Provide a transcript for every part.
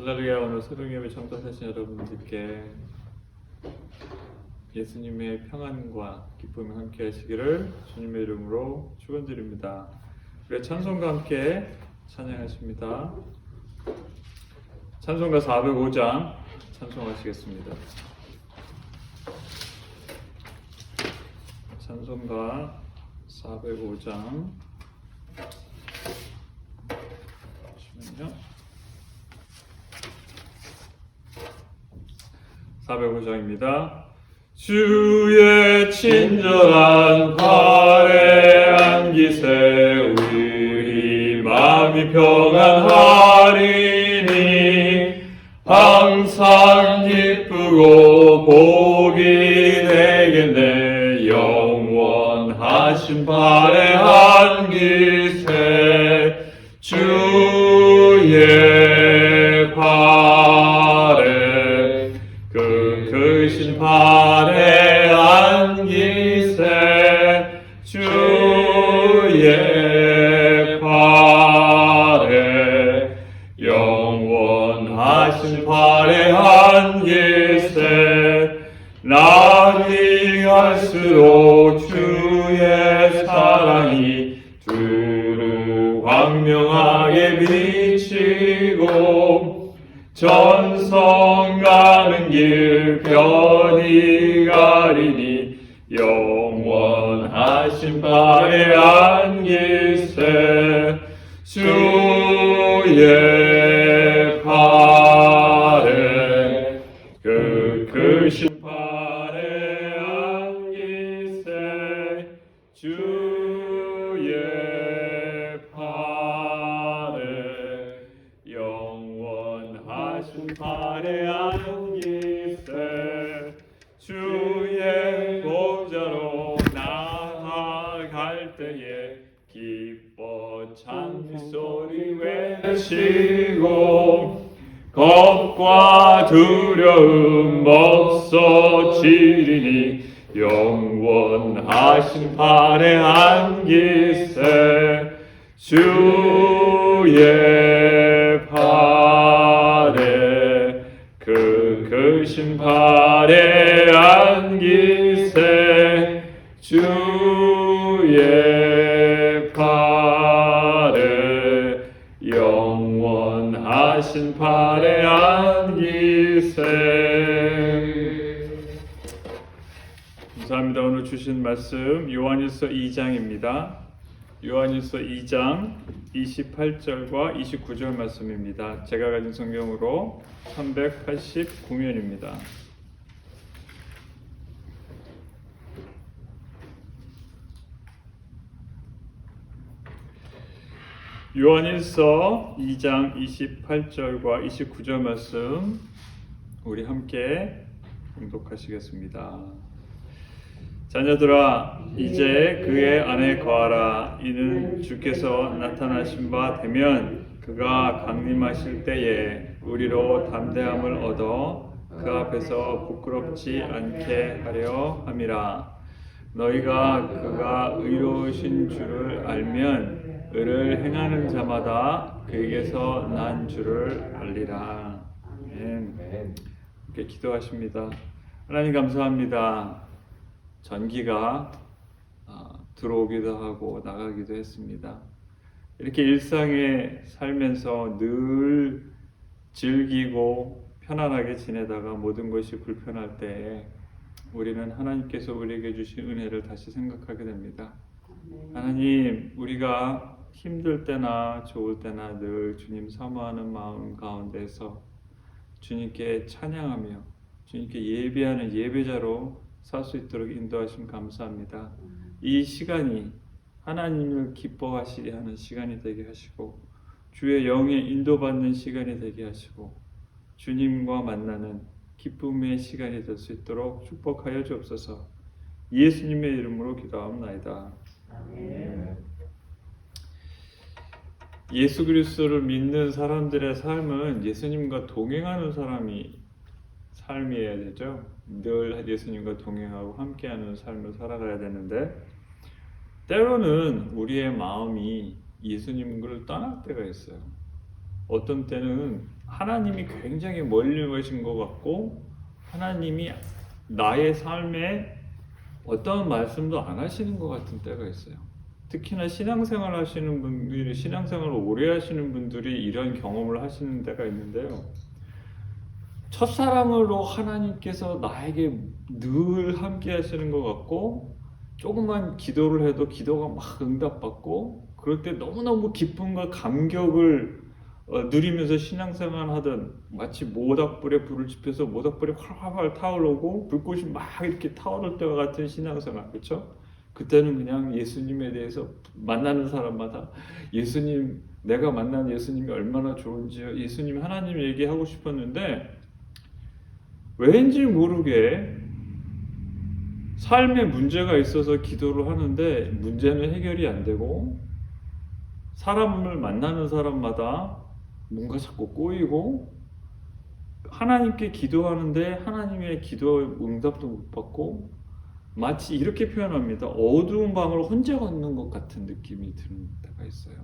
할렐루야. 오늘 새벽예배 참석하신 여러분들께 예수님의 평안과 기쁨이 함께 하시기를 주님의 이름으로 축원드립니다. 우리 찬송과 함께 찬양하십니다. 찬송가 405장 찬송하시겠습니다. 찬송가 405장 잠시만요. 405장입니다. 주의 친절한 발에 안기세 우리 마음이 평안하리니 항상 기쁘고 복이 되겠네. 영원하신 발에 안기세 주의 발에 그 크신 발에 안기세 주의 발에 영원하신 발에 안기세 날이 갈수록 주의 사랑이 두루 광명하게 비치고 전성 가는 길 편히 가리니 영원하신 발에 안기세 주의 발에 그 크신 발에 안기세 주의 발에 영원하신 발에 안기세 주의 보좌로 나아갈 때에 기뻐 찬미 소리 외치고 겁과 두려움 없어지리니 영원하신 발에 안기세 주의 발에 그 크신 발에 안기세 주의 발에 영원하신 발에 안기세. 감사합니다. 오늘 주신 말씀 요한일서 2장입니다. 요한일서 2장 28절과 29절 말씀입니다. 제가 가진 성경으로 389면입니다. 요한일서 2장 28절과 29절 말씀 우리 함께 봉독하시겠습니다. 자녀들아 이제 그의 안에 거하라. 이는 주께서 나타나신 바 되면 그가 강림하실 때에 우리로 담대함을 얻어 그 앞에서 부끄럽지 않게 하려 함이라. 너희가 그가 의로우신 줄을 알면 의를 행하는 자마다 그에게서 난 줄을 알리라. 아멘. 이렇게 기도하십니다. 하나님 감사합니다. 전기가 들어오기도 하고 나가기도 했습니다. 이렇게 일상에 살면서 늘 즐기고 편안하게 지내다가 모든 것이 불편할 때에 우리는 하나님께서 우리에게 주신 은혜를 다시 생각하게 됩니다. 하나님, 우리가 힘들 때나 좋을 때나 늘 주님 사모하는 마음 가운데서 주님께 찬양하며 주님께 예배하는 예배자로 살 수 있도록 인도하심 감사합니다. 이 시간이 하나님을 기뻐하시게 하는 시간이 되게 하시고 주의 영에 인도받는 시간이 되게 하시고 주님과 만나는 기쁨의 시간이 될 수 있도록 축복하여 주옵소서. 예수님의 이름으로 기도하옵나이다. 아멘. 예수 그리스도를 믿는 사람들의 삶은 예수님과 동행하는 삶이어야 되죠. 늘 예수님과 동행하고 함께하는 삶을 살아가야 되는데 때로는 우리의 마음이 예수님을 떠날 때가 있어요. 어떤 때는 하나님이 굉장히 멀리 계신 것 같고 하나님이 나의 삶에 어떤 말씀도 안 하시는 것 같은 때가 있어요. 특히나 신앙생활 하시는 분들이, 신앙생활을 오래 하시는 분들이 이런 경험을 하시는 때가 있는데요. 첫사랑으로 하나님께서 나에게 늘 함께 하시는 것 같고 조금만 기도를 해도 기도가 막 응답받고 그럴 때 너무너무 기쁨과 감격을 누리면서 신앙생활 하던, 마치 모닥불에 불을 지펴서 모닥불이 활활 타오르고 불꽃이 막 이렇게 타오를 때와 같은 신앙생활, 그렇죠? 그때는 그냥 예수님에 대해서 만나는 사람마다 예수님, 내가 만난 예수님이 얼마나 좋은지요, 예수님, 하나님 얘기하고 싶었는데 왠지 모르게 삶에 문제가 있어서 기도를 하는데 문제는 해결이 안 되고 사람을 만나는 사람마다 뭔가 자꾸 꼬이고 하나님께 기도하는데 하나님의 기도 응답도 못 받고 마치 이렇게 표현합니다. 어두운 방을 혼자 걷는 것 같은 느낌이 드는 때가 있어요.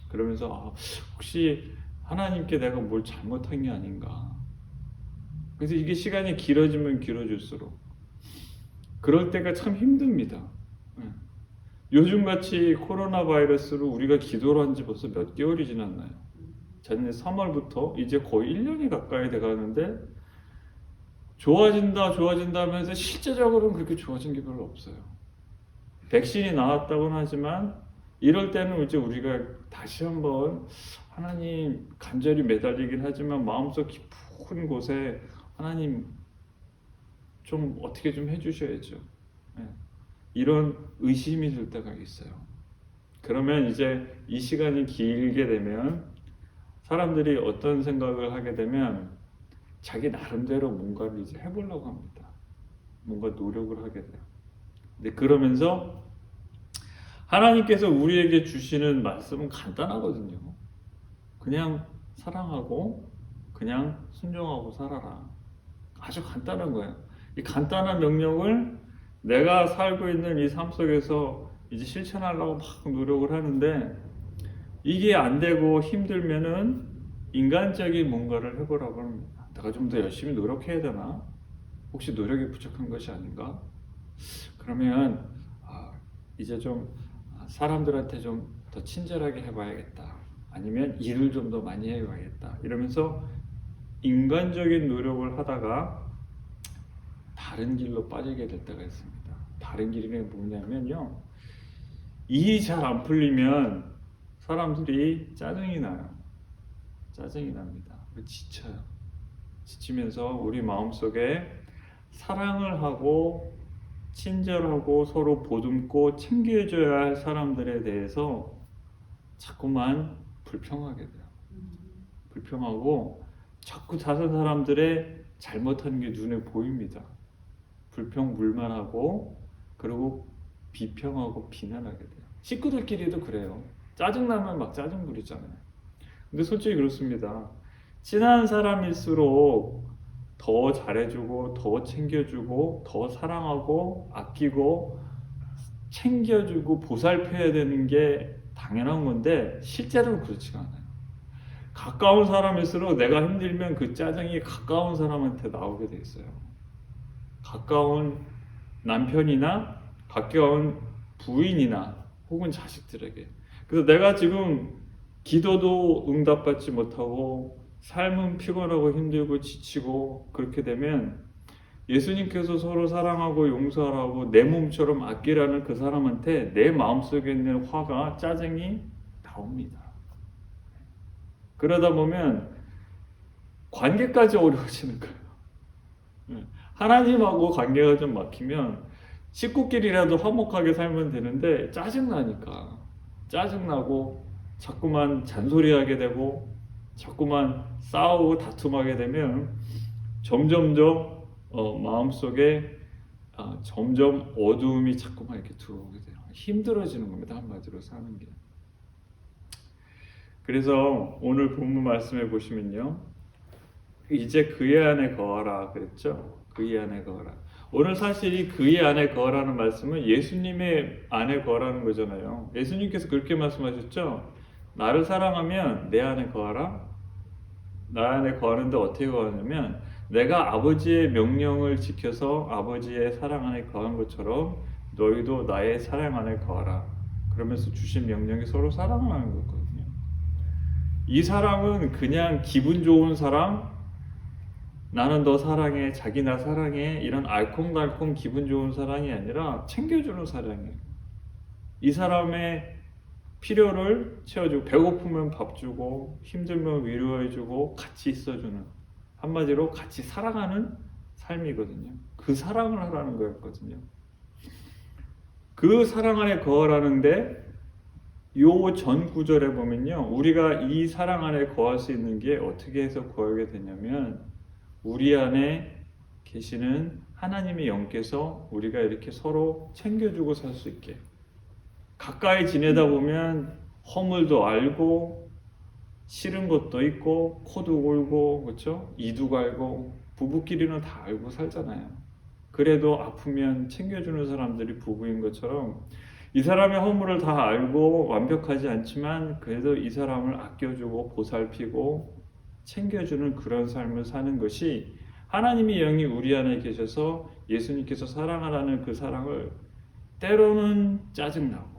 그러면서 혹시 하나님께 내가 뭘 잘못한 게 아닌가. 그래서 이게 시간이 길어지면 길어질수록 그럴 때가 참 힘듭니다. 요즘같이 코로나 바이러스로 우리가 기도를 한 지 벌써 몇 개월이 지났나요? 작년 3월부터 이제 거의 1년이 가까이 돼가는데 좋아진다 하면서 실제적으로는 그렇게 좋아진 게 별로 없어요. 백신이 나왔다고는 하지만 이럴 때는 이제 우리가 다시 한번 하나님 간절히 매달리긴 하지만 마음속 깊은 곳에 하나님 좀 어떻게 좀 해주셔야죠. 이런 의심이 들 때가 있어요. 그러면 이제 이 시간이 길게 되면 사람들이 어떤 생각을 하게 되면 자기 나름대로 뭔가를 이제 해보려고 합니다. 뭔가 노력을 하게 돼요. 근데 그러면서 하나님께서 우리에게 주시는 말씀은 간단하거든요. 그냥 사랑하고 그냥 순종하고 살아라. 아주 간단한 거예요. 이 간단한 명령을 내가 살고 있는 이 삶 속에서 이제 실천하려고 막 노력을 하는데 이게 안 되고 힘들면은 인간적인 뭔가를 해보라고 합니다. 내가 좀 더 열심히 노력해야 되나? 혹시 노력이 부족한 것이 아닌가? 그러면 이제 좀 사람들한테 좀 더 친절하게 해봐야겠다. 아니면 일을 좀 더 많이 해봐야겠다. 이러면서 인간적인 노력을 하다가 다른 길로 빠지게 될 때가 있습니다. 다른 길이 뭐냐면요, 일이 잘 안 풀리면 사람들이 짜증이 나요. 짜증이 납니다. 지쳐요. 지치면서 우리 마음속에 사랑을 하고 친절하고 서로 보듬고 챙겨줘야 할 사람들에 대해서 자꾸만 불평하게 돼요. 불평하고 자꾸 다른 사람들의 잘못하는 게 눈에 보입니다. 불평불만하고 그리고 비평하고 비난하게 돼요. 식구들끼리도 그래요. 짜증나면 막 짜증 부리잖아요. 근데 솔직히 그렇습니다. 친한 사람일수록 더 잘해주고 더 챙겨주고 더 사랑하고 아끼고 챙겨주고 보살펴야 되는 게 당연한 건데 실제로는 그렇지가 않아요. 가까운 사람일수록 내가 힘들면 그 짜증이 가까운 사람한테 나오게 돼 있어요. 가까운 남편이나 가까운 부인이나 혹은 자식들에게. 그래서 내가 지금 기도도 응답받지 못하고 삶은 피곤하고 힘들고 지치고 그렇게 되면 예수님께서 서로 사랑하고 용서하라고 내 몸처럼 아끼라는 그 사람한테 내 마음속에 있는 화가, 짜증이 나옵니다. 그러다 보면 관계까지 어려워지는 거예요. 하나님하고 관계가 좀 막히면 식구끼리라도 화목하게 살면 되는데 짜증나니까 짜증나고 자꾸만 잔소리하게 되고 자꾸만 싸우고 다툼하게 되면 점점점 마음속에 점점 어두움이 자꾸만 이렇게 들어오게 돼요. 힘들어지는 겁니다. 한마디로 사는 게. 그래서 오늘 본문 말씀해 보시면요, 이제 그의 안에 거하라 그랬죠. 그의 안에 거하라. 오늘 사실 이 그의 안에 거하라는 말씀은 예수님의 안에 거하라는 거잖아요. 예수님께서 그렇게 말씀하셨죠. 나를 사랑하면 내 안에 거하라. 나 안에 거하는데 어떻게 거하냐면 내가 아버지의 명령을 지켜서 아버지의 사랑 안에 거한 것처럼 너희도 나의 사랑 안에 거하라. 그러면서 주신 명령이 서로 사랑하는 거거든요. 이 사랑은 그냥 기분 좋은 사랑, 나는 너 사랑해, 자기 나 사랑해, 이런 알콩달콩 기분 좋은 사랑이 아니라 챙겨주는 사랑이에요. 이 사람의 필요를 채워주고, 배고프면 밥 주고, 힘들면 위로해주고, 같이 있어주는, 한마디로 같이 사랑하는 삶이거든요. 그 사랑을 하라는 거였거든요. 그 사랑 안에 거하라는데 요 전 구절에 보면요, 우리가 이 사랑 안에 거할 수 있는 게 어떻게 해서 거하게 되냐면 우리 안에 계시는 하나님의 영께서 우리가 이렇게 서로 챙겨주고 살 수 있게, 가까이 지내다 보면 허물도 알고 싫은 것도 있고 코도 골고 그렇죠? 이도 갈고 부부끼리는 다 알고 살잖아요. 그래도 아프면 챙겨주는 사람들이 부부인 것처럼 이 사람의 허물을 다 알고 완벽하지 않지만 그래도 이 사람을 아껴주고 보살피고 챙겨주는 그런 삶을 사는 것이 하나님의 영이 우리 안에 계셔서 예수님께서 사랑하라는 그 사랑을 때로는 짜증나고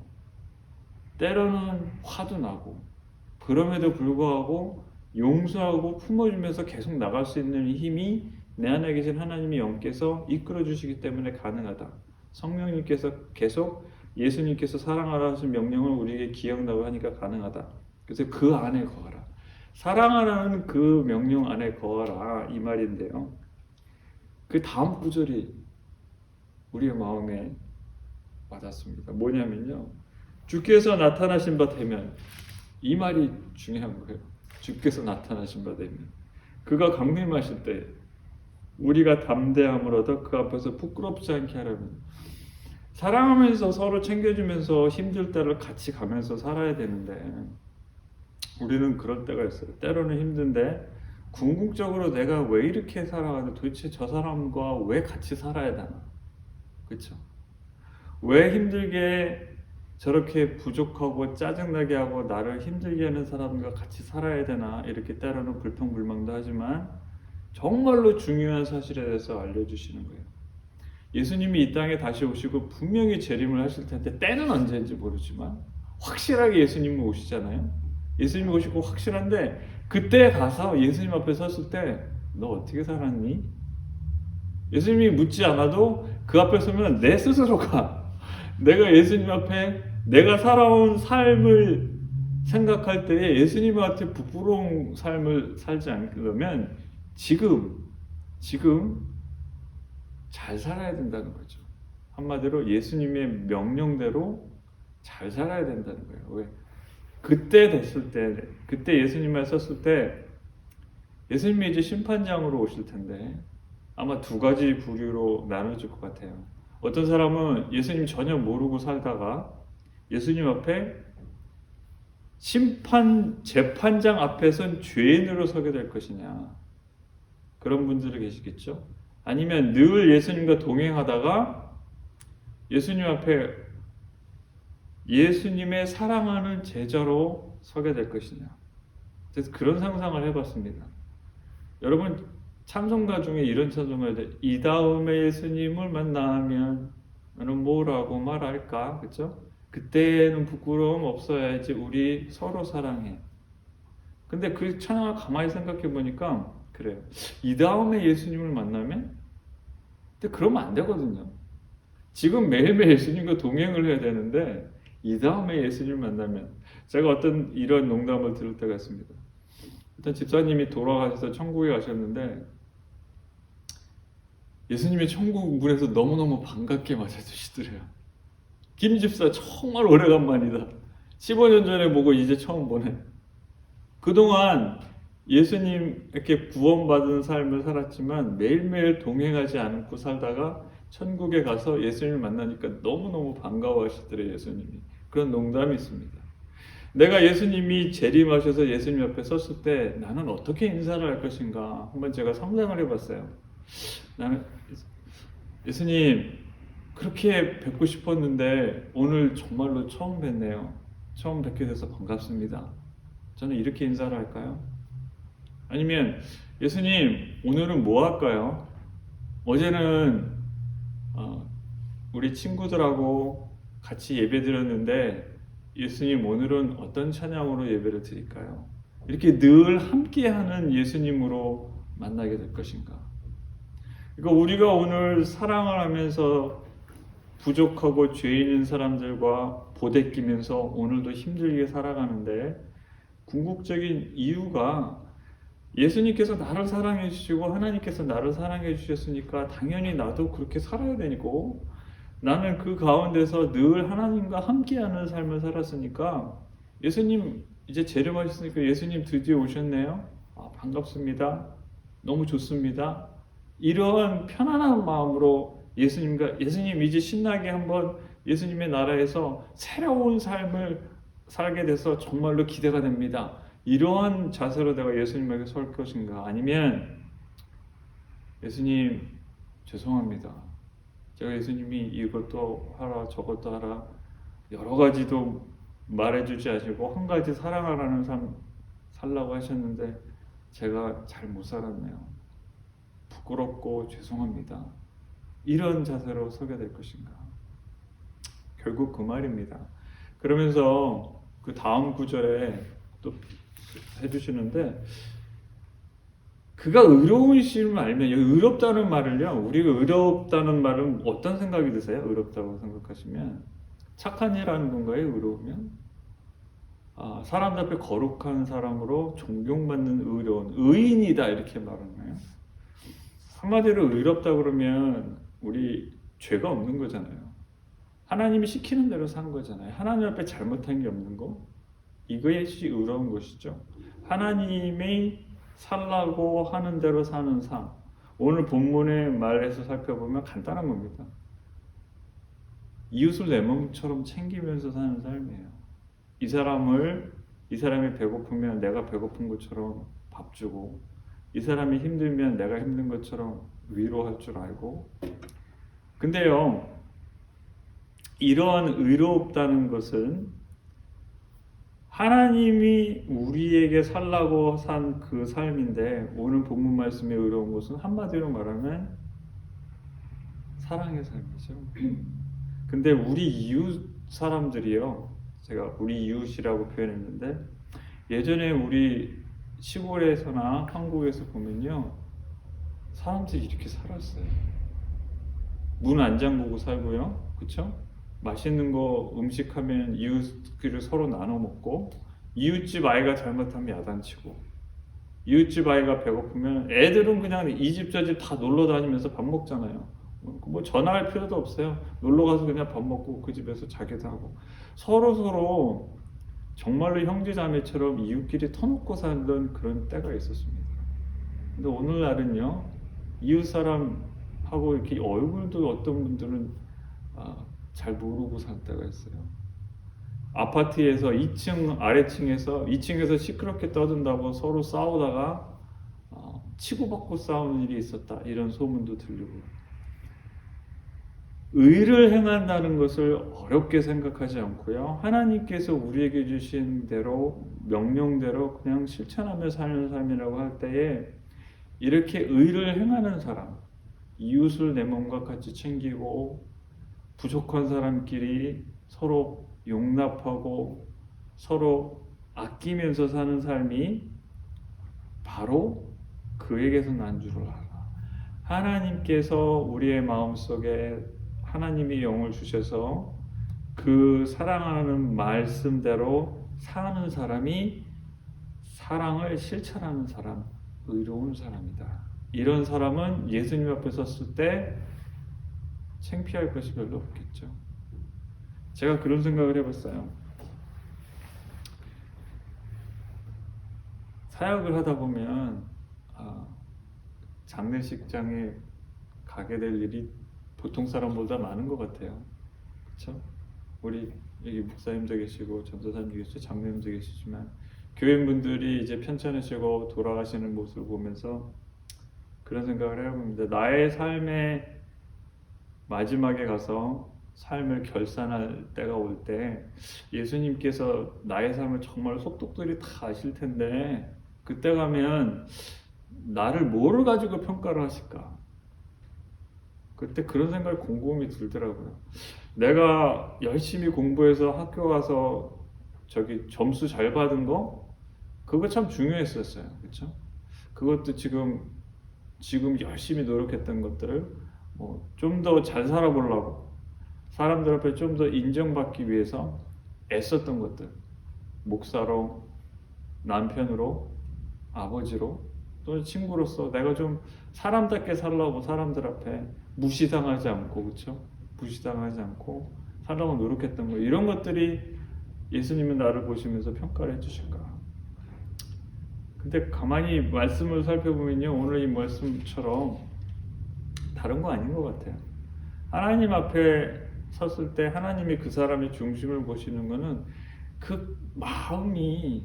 때로는 화도 나고 그럼에도 불구하고 용서하고 품어주면서 계속 나갈 수 있는 힘이 내 안에 계신 하나님의 영께서 이끌어 주시기 때문에 가능하다. 성령님께서 계속 예수님께서 사랑하라 하신 명령을 우리에게 기억나고 하니까 가능하다. 그래서 그 안에 거하라. 사랑하라는 그 명령 안에 거하라 이 말인데요. 그 다음 구절이 우리의 마음에 와닿습니다. 뭐냐면요, 주께서 나타나신 바 되면, 이 말이 중요한 거예요. 주께서 나타나신 바 되면, 그가 강림하실 때 우리가 담대함을 얻어 그 앞에서 부끄럽지 않게 하라는, 사랑하면서 서로 챙겨주면서 힘들 때를 같이 가면서 살아야 되는데 우리는 그럴 때가 있어요. 때로는 힘든데 궁극적으로 내가 왜 이렇게 살아가는데 도대체 저 사람과 왜 같이 살아야 되나? 그렇죠? 왜 힘들게 저렇게 부족하고 짜증나게 하고 나를 힘들게 하는 사람과 같이 살아야 되나? 이렇게 때로는 불평불만도 하지만 정말로 중요한 사실에 대해서 알려주시는 거예요. 예수님이 이 땅에 다시 오시고 분명히 재림을 하실 텐데 때는 언제인지 모르지만 확실하게 예수님이 오시잖아요. 예수님이 오시고 확실한데 그때 가서 예수님 앞에 섰을 때 너 어떻게 살았니? 예수님이 묻지 않아도 그 앞에 서면 내 스스로가 내가 예수님 앞에 내가 살아온 삶을 생각할 때에 예수님한테 부끄러운 삶을 살지 않으려면 지금 잘 살아야 된다는 거죠. 한마디로 예수님의 명령대로 잘 살아야 된다는 거예요. 왜? 그때 됐을 때, 그때 예수님을 섰을 때 예수님이 이제 심판장으로 오실 텐데 아마 두 가지 부류로 나눠질 것 같아요. 어떤 사람은 예수님 전혀 모르고 살다가 예수님 앞에 재판장 앞에선 죄인으로 서게 될 것이냐, 그런 분들이 계시겠죠. 아니면 늘 예수님과 동행하다가 예수님 앞에 예수님의 사랑하는 제자로 서게 될 것이냐. 그래서 그런 상상을 해봤습니다. 여러분 찬송가 중에 이런 찬송가 있는데 이 다음에 예수님을 만나면 나는 뭐라고 말할까? 그렇죠? 그때는 부끄러움 없어야지 우리 서로 사랑해. 근데 그 찬양을 가만히 생각해 보니까 그래요. 이 다음에 예수님을 만나면? 근데 그러면 안 되거든요. 지금 매일매일 예수님과 동행을 해야 되는데 이 다음에 예수님을 만나면, 제가 어떤 이런 농담을 들을 때가 있습니다. 어떤 집사님이 돌아가셔서 천국에 가셨는데 예수님이 천국 문에서 너무너무 반갑게 맞아주시더래요. 김 집사 정말 오래간만이다. 15년 전에 보고 이제 처음 보네. 그동안 예수님 이렇게 구원받은 삶을 살았지만 매일매일 동행하지 않고 살다가 천국에 가서 예수님을 만나니까 너무너무 반가워하시더래요. 예수님이. 그런 농담이 있습니다. 내가 예수님이 재림하셔서 예수님 옆에 섰을 때 나는 어떻게 인사를 할 것인가 한번 제가 상상을 해봤어요. 나는 예수님 그렇게 뵙고 싶었는데 오늘 정말로 처음 뵙네요. 처음 뵙게 돼서 반갑습니다. 저는 이렇게 인사를 할까요? 아니면 예수님 오늘은 뭐 할까요? 어제는 우리 친구들하고 같이 예배 드렸는데 예수님 오늘은 어떤 찬양으로 예배를 드릴까요? 이렇게 늘 함께하는 예수님으로 만나게 될 것인가? 그러니까 우리가 오늘 사랑을 하면서 부족하고 죄 있는 사람들과 보대끼면서 오늘도 힘들게 살아가는데 궁극적인 이유가 예수님께서 나를 사랑해 주시고 하나님께서 나를 사랑해 주셨으니까 당연히 나도 그렇게 살아야 되고 나는 그 가운데서 늘 하나님과 함께하는 삶을 살았으니까 예수님 이제 재림하셨으니까 예수님 드디어 오셨네요. 반갑습니다. 너무 좋습니다. 이런 편안한 마음으로 예수님 이제 신나게 한번 예수님의 나라에서 새로운 삶을 살게 돼서 정말로 기대가 됩니다. 이러한 자세로 내가 예수님에게 설 것인가? 아니면 예수님 죄송합니다. 제가 예수님이 이것도 하라 저것도 하라 여러 가지도 말해주지 않으시고 한 가지 사랑하라는 삶 살라고 하셨는데 제가 잘 못 살았네요. 부끄럽고 죄송합니다. 이런 자세로 서게 될 것인가? 결국 그 말입니다. 그러면서 그 다음 구절에 또 해주시는데 그가 의로우심을 알면 여기 의롭다는 말을요. 우리가 의롭다는 말은 어떤 생각이 드세요? 의롭다고 생각하시면 착한 일 하는 건가요? 의로우면? 사람들 앞에 거룩한 사람으로 존경받는 의로운 의인이다 이렇게 말하나요? 한마디로 의롭다 그러면 우리 죄가 없는 거잖아요. 하나님이 시키는 대로 산 거잖아요. 하나님 앞에 잘못한 게 없는 거. 이것이 의로운 것이죠. 하나님이 살라고 하는 대로 사는 삶. 오늘 본문의 말에서 살펴보면 간단한 겁니다. 이웃을 내 몸처럼 챙기면서 사는 삶이에요. 이 사람이 배고프면 내가 배고픈 것처럼 밥 주고, 이 사람이 힘들면 내가 힘든 것처럼 위로할 줄 알고. 근데요, 이러한 의롭다는 것은 하나님이 우리에게 살라고 산 그 삶인데 오늘 본문 말씀에 의로운 것은 한마디로 말하면 사랑의 삶이죠. 근데 우리 이웃 사람들이요, 제가 우리 이웃이라고 표현했는데 예전에 우리 시골에서나 한국에서 보면요 사람들이 이렇게 살았어요. 문 안 잠그고 살고요, 그쵸? 맛있는 거 음식하면 이웃끼리 서로 나눠 먹고, 이웃집 아이가 잘못하면 야단치고, 이웃집 아이가 배고프면 애들은 그냥 이 집 저 집 다 놀러 다니면서 밥 먹잖아요. 뭐 전화할 필요도 없어요. 놀러 가서 그냥 밥 먹고 그 집에서 자기도 하고 서로 정말로 형제자매처럼 이웃끼리 터놓고 살던 그런 때가 있었습니다. 근데 오늘날은요 이웃 사람하고 이렇게 얼굴도 어떤 분들은 잘 모르고 살 때가 있어요. 아파트에서 2층 아래층에서 2층에서 시끄럽게 떠든다고 서로 싸우다가 치고받고 싸우는 일이 있었다, 이런 소문도 들리고. 의를 행한다는 것을 어렵게 생각하지 않고요, 하나님께서 우리에게 주신 대로 명령대로 그냥 실천하며 사는 삶이라고 할 때에 이렇게 의를 행하는 사람, 이웃을 내 몸과 같이 챙기고 부족한 사람끼리 서로 용납하고 서로 아끼면서 사는 삶이 바로 그에게서 난 줄을 알아. 하나님께서 우리의 마음속에 하나님이 영을 주셔서 그 사랑하는 말씀대로 사는 사람이 사랑을 실천하는 사람, 의로운 사람이다. 이런 사람은 예수님 앞에 섰을 때 창피할 것이 별로 없겠죠. 제가 그런 생각을 해봤어요. 사역을 하다 보면 장례식장에 가게 될 일이 보통 사람보다 많은 것 같아요. 그렇죠? 우리 여기 목사님도 계시고 전도사님도 계시고 장로님도 계시지만 교인분들이 이제 편찮으시고 돌아가시는 모습을 보면서 그런 생각을 해봅니다. 나의 삶의 마지막에 가서 삶을 결산할 때가 올 때 예수님께서 나의 삶을 정말 속독들이 다 아실 텐데 그때 가면 나를 뭐를 가지고 평가를 하실까? 그때 그런 생각이 곰곰이 들더라고요. 내가 열심히 공부해서 학교 가서 저기 점수 잘 받은 거 그거 참 중요했었어요. 그렇죠? 그것도 지금 열심히 노력했던 것들을 뭐 좀 더 잘 살아보려고 사람들 앞에 좀 더 인정받기 위해서 애썼던 것들 목사로 남편으로 아버지로 또는 친구로서 내가 좀 사람답게 살려고 사람들 앞에 무시당하지 않고 그렇죠? 무시당하지 않고 살려고 노력했던 거 이런 것들이 예수님은 나를 보시면서 평가를 해주실까? 근데 가만히 말씀을 살펴보면요 오늘 이 말씀처럼 다른 거 아닌 것 같아요. 하나님 앞에 섰을 때 하나님이 그 사람의 중심을 보시는 거는 그 마음의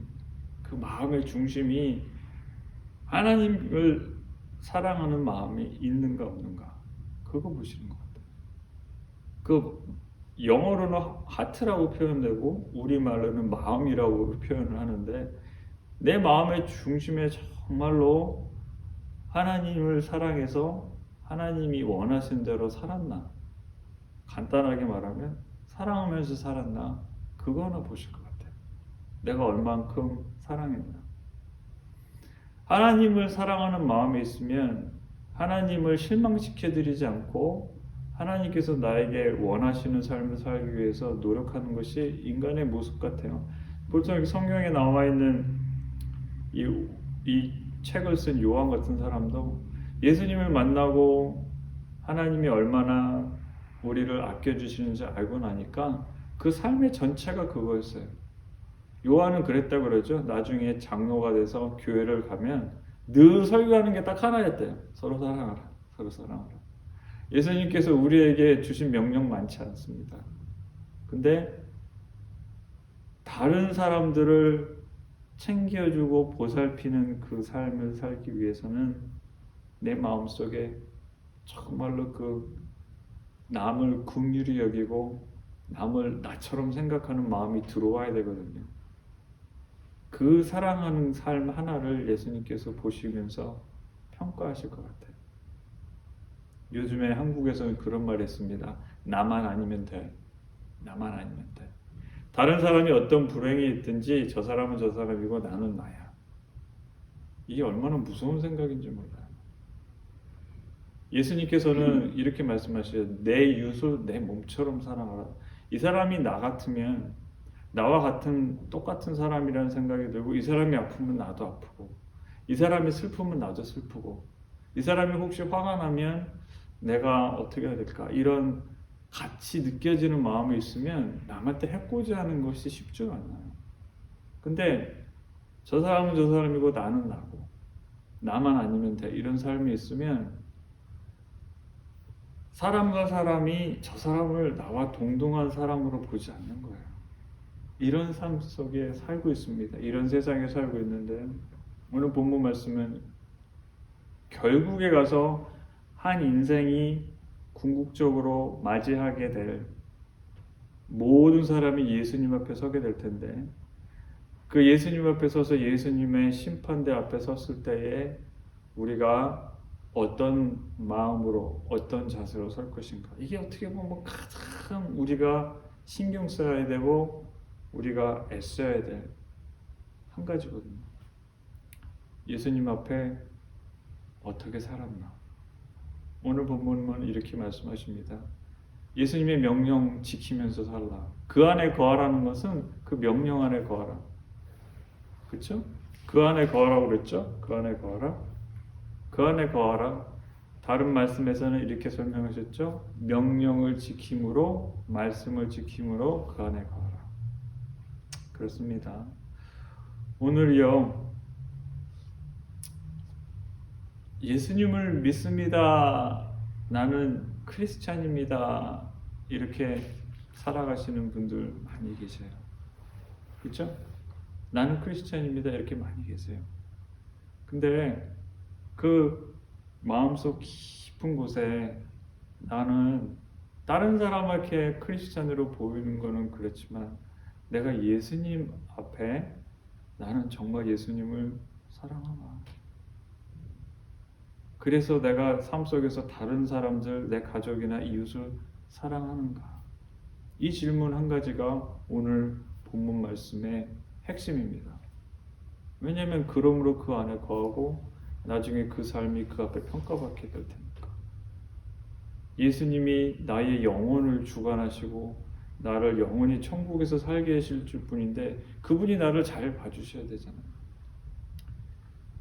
중심이 하나님을 사랑하는 마음이 있는가 없는가 그거 보시는 것 같아요. 그 영어로는 하트라고 표현되고 우리말로는 마음이라고 표현을 하는데 내 마음의 중심에 정말로 하나님을 사랑해서 하나님이 원하신 대로 살았나? 간단하게 말하면 사랑하면서 살았나? 그거 하나 보실 것 같아요. 내가 얼만큼 사랑했나? 하나님을 사랑하는 마음이 있으면 하나님을 실망시켜드리지 않고 하나님께서 나에게 원하시는 삶을 살기 위해서 노력하는 것이 인간의 모습 같아요. 보통 성경에 나와 있는 이 책을 쓴 요한 같은 사람도 예수님을 만나고 하나님이 얼마나 우리를 아껴주시는지 알고 나니까 그 삶의 전체가 그거였어요. 요한은 그랬다고 그러죠. 나중에 장로가 돼서 교회를 가면 늘 설교하는 게 딱 하나였대요. 서로 사랑하라. 서로 사랑하라. 예수님께서 우리에게 주신 명령 많지 않습니다. 근데 다른 사람들을 챙겨주고 보살피는 그 삶을 살기 위해서는 내 마음속에 정말로 그 남을 긍휼히 여기고 남을 나처럼 생각하는 마음이 들어와야 되거든요. 그 사랑하는 삶 하나를 예수님께서 보시면서 평가하실 것 같아요. 요즘에 한국에서는 그런 말이 있습니다. 나만 아니면 돼. 나만 아니면 돼. 다른 사람이 어떤 불행이 있든지 저 사람은 저 사람이고 나는 나야. 이게 얼마나 무서운 생각인지 몰라요. 예수님께서는 이렇게 말씀하셔요. 내 이웃을 내 몸처럼 사랑하라. 이 사람이 나 같으면 나와 같은 똑같은 사람이라는 생각이 들고 이 사람이 아프면 나도 아프고 이 사람이 슬프면 나도 슬프고 이 사람이 혹시 화가 나면 내가 어떻게 해야 될까 이런 같이 느껴지는 마음이 있으면 남한테 해코지하는 것이 쉽지가 않아요. 근데 저 사람은 저 사람이고 나는 나고 나만 아니면 돼 이런 삶이 있으면 사람과 사람이 저 사람을 나와 동등한 사람으로 보지 않는 거예요. 이런 삶 속에 살고 있습니다. 이런 세상에 살고 있는데 오늘 본문 말씀은 결국에 가서 한 인생이 궁극적으로 맞이하게 될 모든 사람이 예수님 앞에 서게 될 텐데 그 예수님 앞에 서서 예수님의 심판대 앞에 섰을 때에 우리가 어떤 마음으로 어떤 자세로 설 것인가 이게 어떻게 보면 가장 우리가 신경 써야 되고 우리가 애써야 될 한 가지거든요. 예수님 앞에 어떻게 살았나? 오늘 본문은 이렇게 말씀하십니다. 예수님의 명령 지키면서 살라. 그 안에 거하라는 것은 그 명령 안에 거하라. 그렇죠? 그 안에 거하라고 그랬죠? 그 안에 거하라. 그 안에 거하라. 다른 말씀에서는 이렇게 설명하셨죠? 명령을 지킴으로 말씀을 지킴으로 그 안에 거하라. 그렇습니다. 오늘요. 예수님을 믿습니다. 나는 크리스찬입니다. 이렇게 살아가시는 분들 많이 계세요. 그렇죠? 나는 크리스찬입니다. 이렇게 많이 계세요. 근데 그 마음속 깊은 곳에 나는 다른 사람에게 크리스찬으로 보이는 거는 그렇지만 내가 예수님 앞에 나는 정말 예수님을 사랑하나? 그래서 내가 삶 속에서 다른 사람들, 내 가족이나 이웃을 사랑하는가? 이 질문 한 가지가 오늘 본문 말씀의 핵심입니다. 왜냐하면 그러므로 그 안에 거하고 나중에 그 삶이 그 앞에 평가받게 될 테니까. 예수님이 나의 영혼을 주관하시고 나를 영원히 천국에서 살게 하실 뿐인데 그분이 나를 잘 봐주셔야 되잖아요.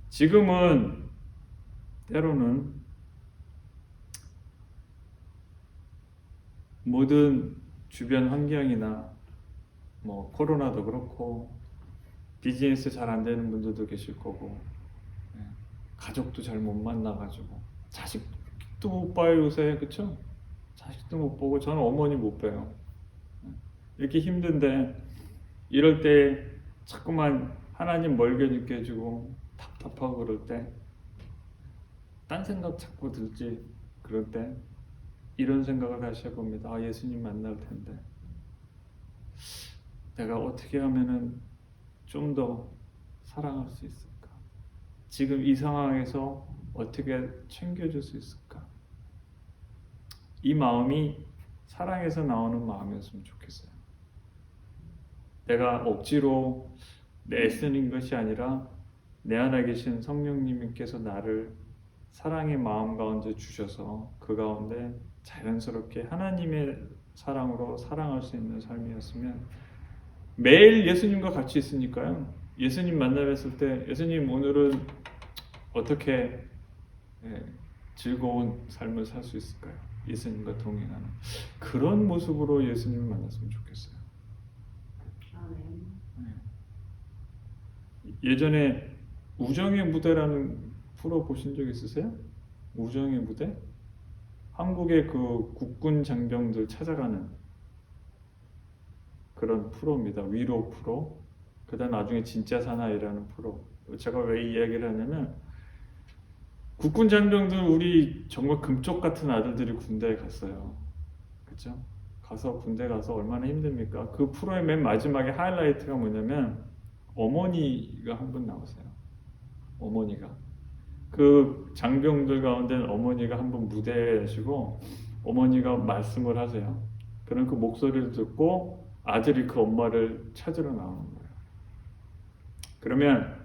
지금은 때로는 모든 주변 환경이나 뭐 코로나도 그렇고 비즈니스 잘 안 되는 분들도 계실 거고 가족도 잘 못 만나가지고 자식도 못 봐요 요새. 그쵸? 자식도 못 보고 저는 어머니 못 봐요. 이렇게 힘든데 이럴 때 자꾸만 하나님 멀게 느껴지고 답답하고 그럴 때 딴 생각 자꾸 들지. 그럴 때 이런 생각을 다시 해봅니다. 아, 예수님 만날 텐데 내가 어떻게 하면은 좀 더 사랑할 수 있을까? 지금 이 상황에서 어떻게 챙겨줄 수 있을까? 이 마음이 사랑에서 나오는 마음이었으면 좋겠어요. 내가 억지로 애쓰는 것이 아니라 내 안에 계신 성령님께서 나를 사랑의 마음 가운데 주셔서 그 가운데 자연스럽게 하나님의 사랑으로 사랑할 수 있는 삶이었으면 매일 예수님과 같이 있으니까요. 예수님 만나뵀을 때 예수님 오늘은 어떻게 즐거운 삶을 살 수 있을까요? 예수님과 동행하는 그런 모습으로 예수님을 만났으면 좋겠어요. 예전에 우정의 무대라는 프로 보신 적 있으세요? 우정의 무대? 한국의 그 국군 장병들 찾아가는 그런 프로입니다. 위로 프로. 그 다음 나중에 진짜 사나이라는 프로. 제가 왜 이 이야기를 하냐면 국군 장병들 우리 정말 금쪽 같은 아들들이 군대에 갔어요. 그렇죠? 가서 군대 가서 얼마나 힘듭니까? 그 프로의 맨 마지막에 하이라이트가 뭐냐면 어머니가 한 분 나오세요. 어머니가 그 장병들 가운데 어머니가 한 분 무대에 계시고 어머니가 말씀을 하세요. 그럼 그 목소리를 듣고 아들이 그 엄마를 찾으러 나오는 거예요. 그러면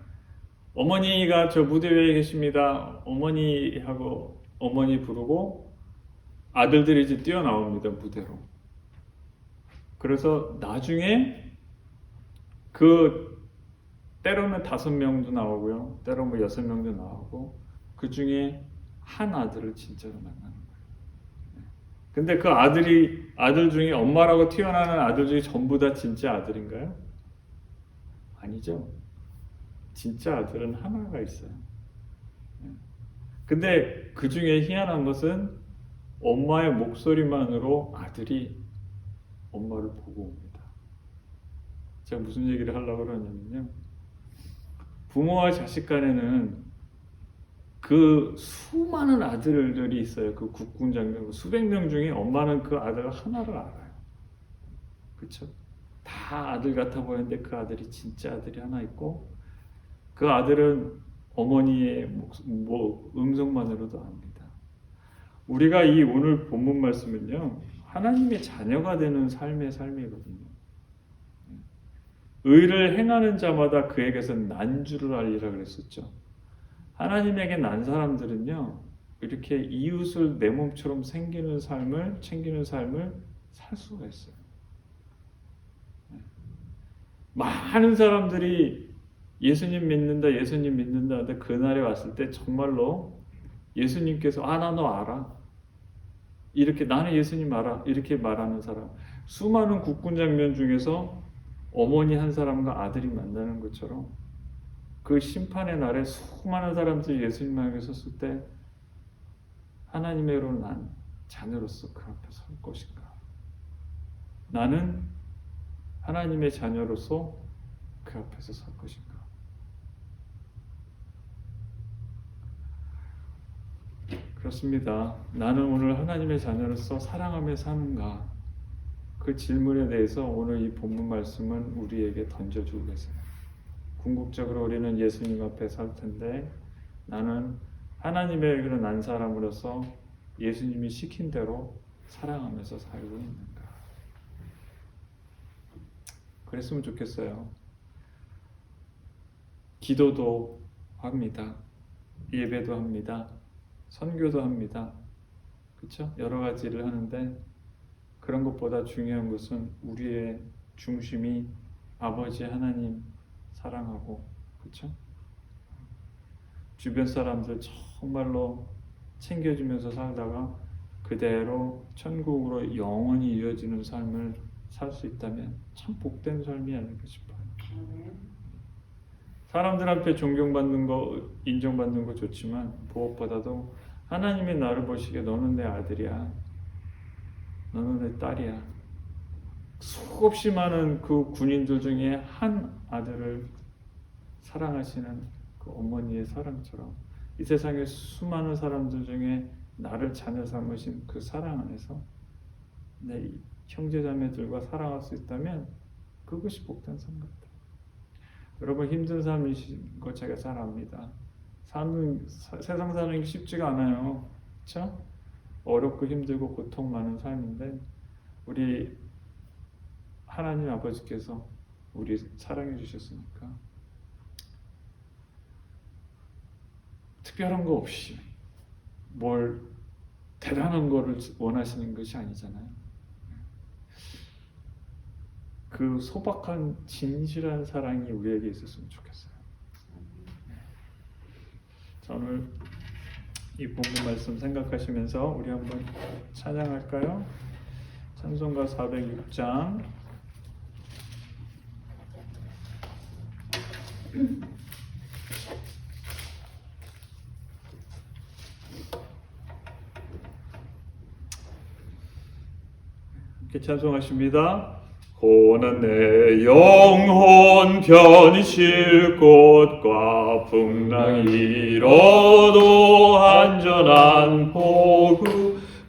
어머니가 저 무대 위에 계십니다. 어머니 하고 어머니 부르고 아들들이 이제 뛰어나옵니다. 무대로. 그래서 나중에 그 때로는 5명도 나오고요. 때로는 6명도 나오고 그 중에 한 아들을 진짜로 만나는 거예요. 근데 그 아들 중에 엄마라고 튀어나오는 아들 중에 전부 다 진짜 아들인가요? 아니죠. 진짜 아들은 하나가 있어요. 근데 그 중에 희한한 것은 엄마의 목소리만으로 아들이 엄마를 보고 옵니다. 제가 무슨 얘기를 하려고 그러냐면요. 부모와 자식 간에는 그 수많은 아들들이 있어요. 그 국군 장병 수백 명 중에 엄마는 그 아들 하나를 알아요. 그렇죠? 다 아들 같아 보이는데 그 아들이 진짜 아들이 하나 있고 그 아들은 어머니의 음성만으로도 압니다. 우리가 이 오늘 본문 말씀은요. 하나님의 자녀가 되는 삶이거든요. 의를 행하는 자마다 그에게서 난주를 알리라 그랬었죠. 하나님에게 난 사람들은요. 이렇게 이웃을 내 몸처럼 챙기는 삶을 살 수가 있어요. 많은 사람들이 예수님 믿는다 근데 그날에 왔을 때 정말로 예수님께서 나 너 알아. 이렇게 나는 예수님 알아. 이렇게 말하는 사람. 수많은 국군 장면 중에서 어머니 한 사람과 아들이 만나는 것처럼 그 심판의 날에 수많은 사람들이 예수님 앞에 섰을 때 하나님의로 난 자녀로서 그 앞에 설 것인가? 나는 하나님의 자녀로서 그 앞에서 설 것인가? 그렇습니다. 나는 오늘 하나님의 자녀로서 사랑하며 사는가? 그 질문에 대해서 오늘 이 본문 말씀은 우리에게 던져주고 계세요. 궁극적으로 우리는 예수님 앞에 설 텐데 나는 하나님의 그런 난 사람으로서 예수님이 시킨 대로 사랑하면서 살고 있는가? 그랬으면 좋겠어요. 기도도 합니다. 예배도 합니다. 선교도 합니다. 그렇죠? 여러 가지를 하는데 그런 것보다 중요한 것은 우리의 중심이 아버지 하나님 사랑하고, 그렇죠? 주변 사람들 정말로 챙겨주면서 살다가 그대로 천국으로 영원히 이어지는 삶을 살 수 있다면 참 복된 삶이 아닐까 싶어요. 사람들한테 존경받는 거, 인정받는 거 좋지만 무엇보다도 하나님이 나를 보시기에 너는 내 아들이야, 너는 내 딸이야. 수없이 많은 그 군인들 중에 한 아들을 사랑하시는 그 어머니의 사랑처럼 이 세상의 수많은 사람들 중에 나를 자녀 삼으신 그 사랑 안에서 내 형제자매들과 사랑할 수 있다면 그것이 복된 삶 같아요. 여러분 힘든 삶이신 거 제가 잘 압니다. 세상 사는 게 쉽지가 않아요. 그렇죠? 어렵고 힘들고 고통 많은 삶인데 우리 하나님 아버지께서 우리 사랑해 주셨으니까 특별한 거 없이 뭘 대단한 거를 원하시는 것이 아니잖아요. 그 소박한 진실한 사랑이 우리에게 있었으면 좋겠어요. 자, 오늘 이 본문 말씀 생각하시면서 우리 한번 찬양할까요? 찬송가 406장 이렇게 찬송하십니다. 고는 내 영혼 편히 쉴 곳과 풍랑 일어도 안전한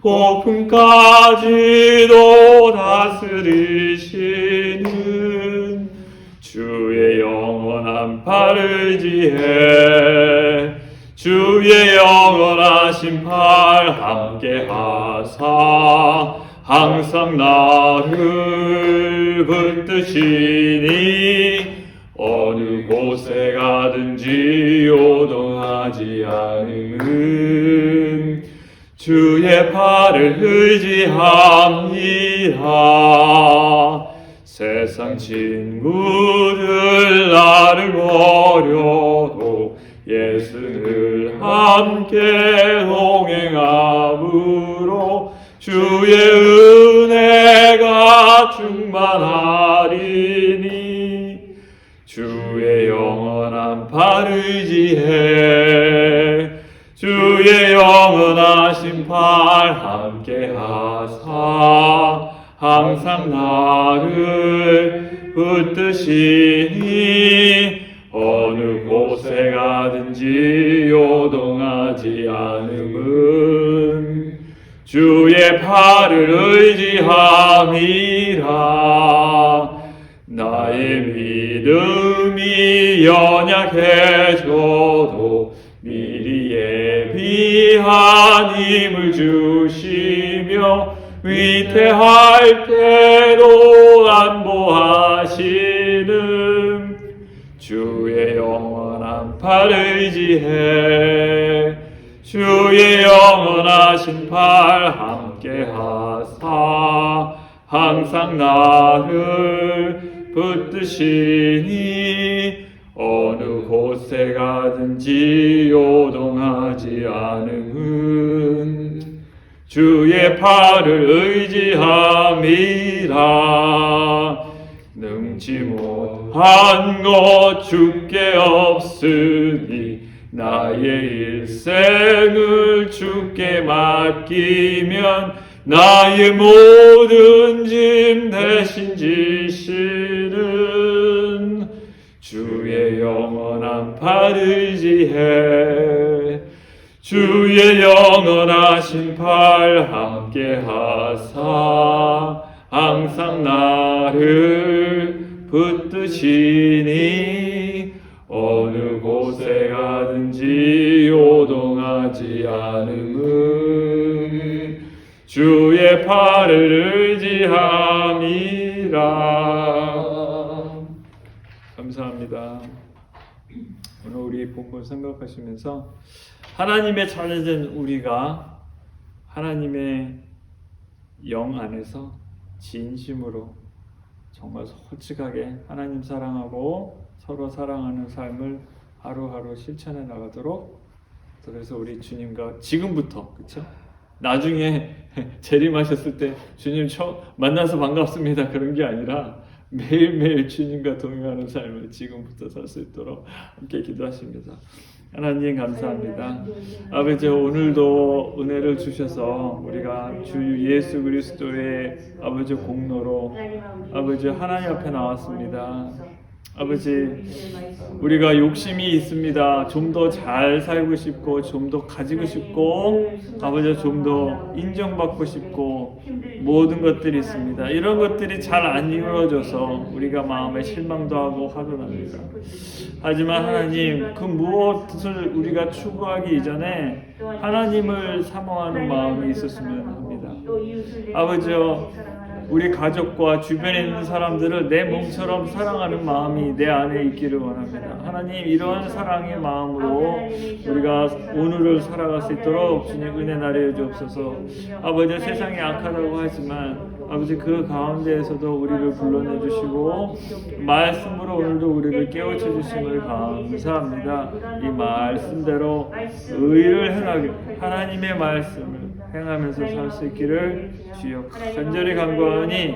폭풍까지도 다스리시는 주의 영원한 팔을 의지해 주의 영원하신 팔 함께 하사 항상 나를 붙드시니 어느 곳에 가든지 요동하지 않음은 주의 팔을 의지합니다. 세상 친구들 나를 버려도 예수를 함께 동행함으로 주의 은혜가 충만하리니 주의 영원한 팔 의지해 주의 영원하신 팔 함께 하사 항상 나를 붙드시니 어느 곳에 가든지 요동하지 않음은 주의 팔을 의지함이라. 나의 믿음이 연약해져도 미리 예비한 힘을 주시며 위태할 때도 안보하시는 주의 영원한 팔 의지해 주의 영원하신 팔 함께 하사 항상 나를 붙드시니 어느 곳에 가든지 요동하지 않음은 주의 팔을 의지함이라. 능치 못한 것 주께 없으니 나의 일생을 주께 맡기면 나의 모든 짐 대신 지시는 주의 영원한 팔 의지해 주의 영원하신 팔 함께 하사 항상 나를 붙드시니 변하지 않음은 주의 팔을 의지함이라. 감사합니다. 오늘 우리 본문 생각하시면서 하나님의 자녀된 우리가 하나님의 영 안에서 진심으로 정말 솔직하게 하나님 사랑하고 서로 사랑하는 삶을 하루하루 실천해 나가도록, 그래서 우리 주님과 지금부터, 그렇죠? 나중에 재림하셨을 때 주님 처음 만나서 반갑습니다 그런 게 아니라 매일매일 주님과 동행하는 삶을 지금부터 살 수 있도록 함께 기도하십니다. 하나님 감사합니다. 아버지, 오늘도 은혜를 주셔서 우리가 주 예수 그리스도의 아버지 공로로 아버지 하나님 앞에 나왔습니다. 아버지, 우리가 욕심이 있습니다. 좀 더 잘 살고 싶고, 좀 더 가지고 싶고, 아버지 좀 더 인정받고 싶고, 모든 것들이 있습니다. 이런 것들이 잘 안 이루어져서 우리가 마음에 실망도 하고 화도 납니다. 하지만 하나님, 그 무엇을 우리가 추구하기 이전에 하나님을 사모하는 마음이 있었으면 합니다. 아버지요, 우리 가족과 주변에 있는 사람들을 내 몸처럼 사랑하는 마음이 내 안에 있기를 원합니다. 하나님, 이러한 사랑의 마음으로 우리가 오늘을 살아갈 수 있도록 주님 은혜 나려 주옵소서. 아버지, 세상이 악하다고 하지만 아버지 그 가운데에서도 우리를 불러내 주시고 말씀으로 오늘도 우리를 깨우쳐 주심을 감사합니다. 이 말씀대로 의를 행하게 하나님의 말씀을 행하면서 살 수 있기를 주여 간절히 간구하니,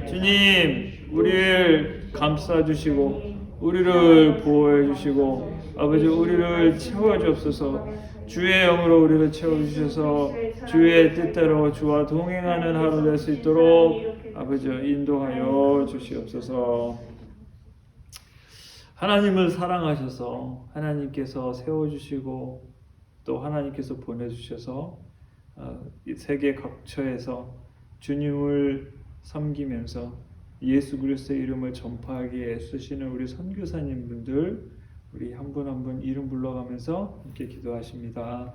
주님 우리를 감싸주시고 우리를 보호해 주시고 아버지 우리를 채워주옵소서. 주의 영으로 우리를 채워주셔서 주의 뜻대로 주와 동행하는 하루 될 수 있도록 아버지 인도하여 주시옵소서. 하나님을 사랑하셔서 하나님께서 세워주시고 또 하나님께서 보내주셔서 이 세계 각처에서 주님을 섬기면서 예수 그리스도의 이름을 전파하기에 애쓰시는 우리 선교사님 분들, 우리 한 분 한 분 이름 불러가면서 함께 기도하십니다.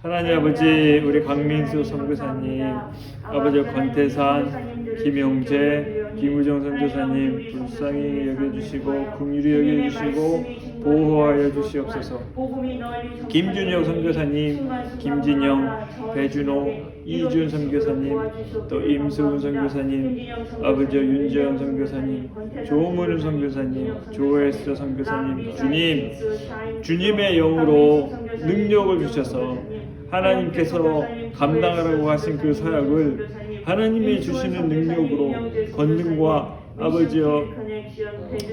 하나님 아버지, 우리 강민수 선교사님, 아버지 권태산, 김용재, 김우정 선교사님 불쌍히 여겨주시고 긍휼히 여겨주시고 보호하여 주시옵소서. 김준영 선교사님, 김진영, 배준호, 이준 선교사님, 또 임수훈 선교사님, 아버지 윤재현 선교사님, 조문우 선교사님, 조에스터 선교사님, 주님의 영으로 능력을 주셔서 하나님께서 감당하라고 하신 그 사역을 하나님이 주시는 능력으로 권능과 아버지여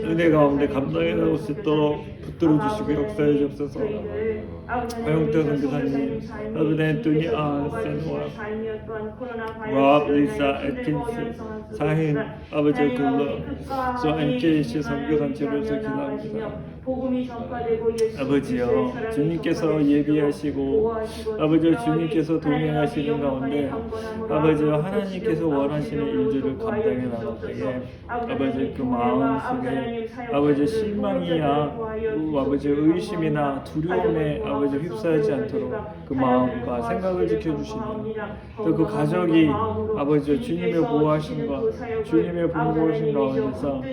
은혜 가운데 감당해 나갈 수 있도록 붙들어 주시고 역사해 주옵소서. 허영태 선교사님, 아버지 앤토니 센와 랍 리사 애킨스 사힌 아버지 글러 저 MKC 선교단체로서 기도합니다. 아버지여, 주님께서 예비하시고 아버지여 주님께서 동행하시는 가운데 아버지여 하나님께서 원하시는 일들을 감당해 나갈 때에 아버지 그 마음 속에 아버지 실망이야 아버지 의심이나 두려움에 아버지 휩싸이지 않도록 그 마음과 생각을 지켜주시며 또 그 가족이 아버지 주님의 보호하심과 주님의 보호하심 가운데서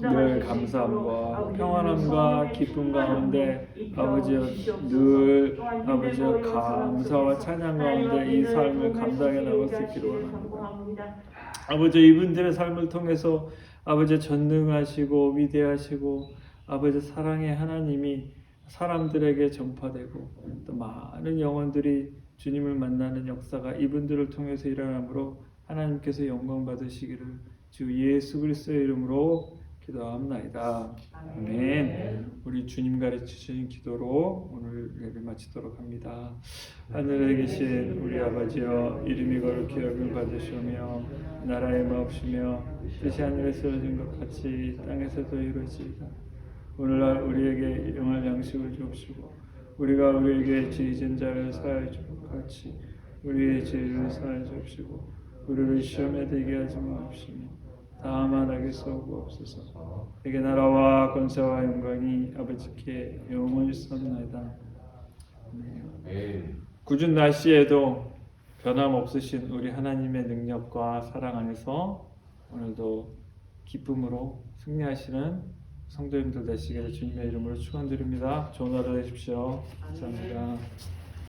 늘 감사함과 평안함과 기쁨 가운데 아버지여 늘 아버지여 감사와 찬양 가운데 이 삶을 감당해 나갈 수 있기를 원합니다. 아버지 이분들의 삶을 통해서 아버지 전능하시고 위대하시고 아버지 사랑의 하나님이 사람들에게 전파되고 또 많은 영혼들이 주님을 만나는 역사가 이분들을 통해서 일어나므로 하나님께서 영광 받으시기를 주 예수 그리스도의 이름으로 기도합나이다. 아멘. 우리 주님 가르치신 기도로 오늘 예배 마치도록 합니다. 하늘에 계신 우리 아버지여, 이름이 거룩히 여김을 받으시오며 나라의 마옵시며 뜻이 하늘에서 이루어진 것 같이 땅에서도 이루어지이다. 오늘날 우리에게 영할 양식을 주옵시고 우리가 우리에게 죄 지은 자를 사하여 준 것 같이 우리의 죄를 사하여 주옵시고 우리를 시험에 들게 하지 마옵시며 다만 악에서 구하옵소서. 내게 나라와 권세와 영광이 아버지께 영원히 있사옵나이다. 아멘. 궂은 날씨에도 변함없으신 우리 하나님의 능력과 사랑 안에서 오늘도 기쁨으로 승리하시는 성도님들 되시기를 주님의 이름으로 축원드립니다. 좋은 하루 되십시오. 감사합니다.